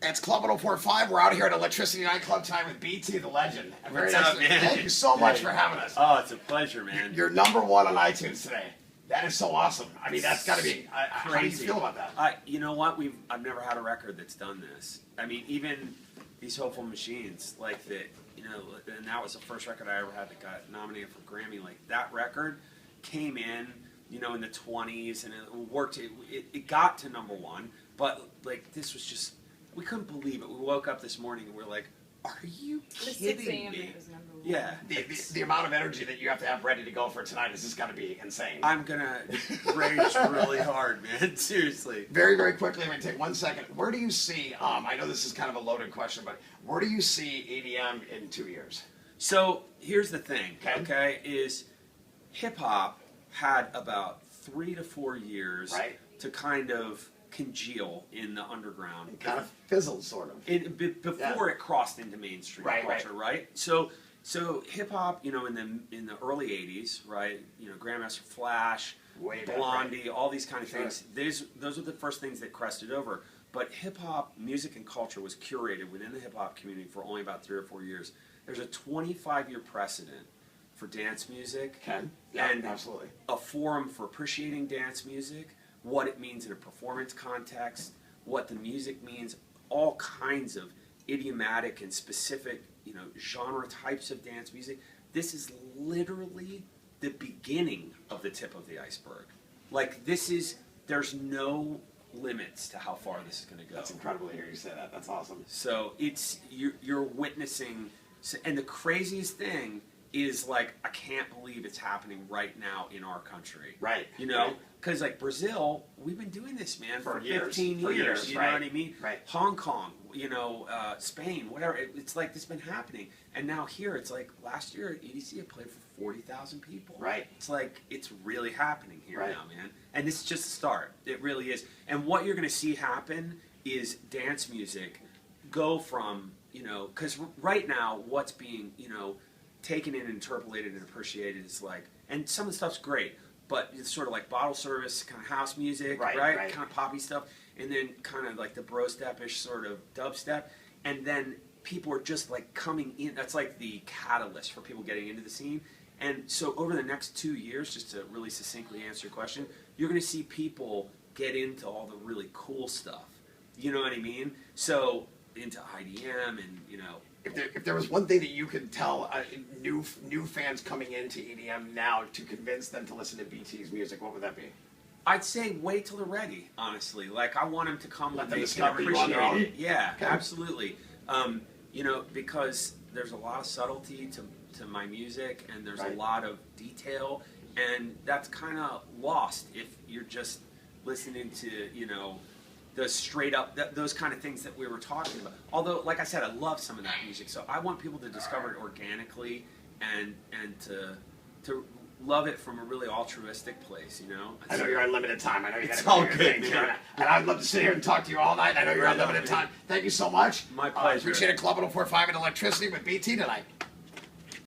It's Club 1045. We're out here at Electricity Nightclub tonight with BT, the legend. What's up, man? Thank you so much for having us. Oh, it's a pleasure, man. You're number one on iTunes today. That is so awesome. I mean, that's got to be crazy. How do you feel about that? You know what? I've never had a record that's done this. I mean, even these Hopeful Machines, like that, you know, and that was the first record I ever had that got nominated for Grammy. Like that record came in, you know, in the 20s, and it worked. It got to number one, but like this was just, we couldn't believe it. We woke up this morning and we're like, are you kidding me? Yeah. The amount of energy that you have to have ready to go for tonight is just got to be insane. I'm going to rage really hard, man. Seriously. Very, very quickly, I'm going to take 1 second. Where do you see, I know this is kind of a loaded question, but where do you see EDM in 2 years? So here's the thing, okay, is hip-hop had about 3 to 4 years to kind of congeal in the underground. It kind of fizzled, sort of. Before it crossed into mainstream culture, right? So hip hop, you know, in the early '80s, right? You know, Grandmaster Flash, Blondie, all these kind of things. Those are the first things that crested over. But hip hop music and culture was curated within the hip hop community for only about 3 or 4 years. There's a 25-year precedent for dance music, and absolutely a forum for appreciating dance music, what it means in a performance context, what the music means, all kinds of idiomatic and specific, you know, genre types of dance music. This is literally the beginning of the tip of the iceberg. Like there's no limits to how far this is going to go. That's incredible to hear you say that. That's awesome. So you're witnessing, and the craziest thing is, like, I can't believe it's happening right now in our country. Right. You know, because like Brazil, we've been doing this, man, for 15 years. You know what I mean? Right. Hong Kong, you know, Spain, whatever. It's like this been happening, and now here it's like last year at EDC, I played for 40,000 people. Right. It's like it's really happening here now, man. And this is just the start. It really is. And what you're going to see happen is dance music go from, you know, because right now what's being, you know, taken in, interpolated, and appreciated is like, and some of the stuff's great, but it's sort of like bottle service, kind of house music, right? Kind of poppy stuff, and then kind of like the bro step-ish sort of dubstep, and then people are just like coming in. That's like the catalyst for people getting into the scene. And so over the next 2 years, just to really succinctly answer your question, you're going to see people get into all the really cool stuff. You know what I mean? So into IDM and, you know, if there was one thing that you could tell new fans coming into EDM now to convince them to listen to BT's music, what would that be? I'd say wait till they're ready, honestly. Like, I want them to come Let when them they discover can you on appreciate their own? it. Yeah, absolutely. You know, because there's a lot of subtlety to my music, and there's a lot of detail, and that's kind of lost if you're just listening to, you know, the straight up, those kind of things that we were talking about. Although, like I said, I love some of that music, so I want people to discover it organically and to love it from a really altruistic place, you know? I know you're on limited time. I know you got to all good, man. And I'd love to sit here and talk to you all night. I know you're on limited time. Thank you so much. My pleasure. Appreciate it. Club 1045 and Electricity with BT tonight.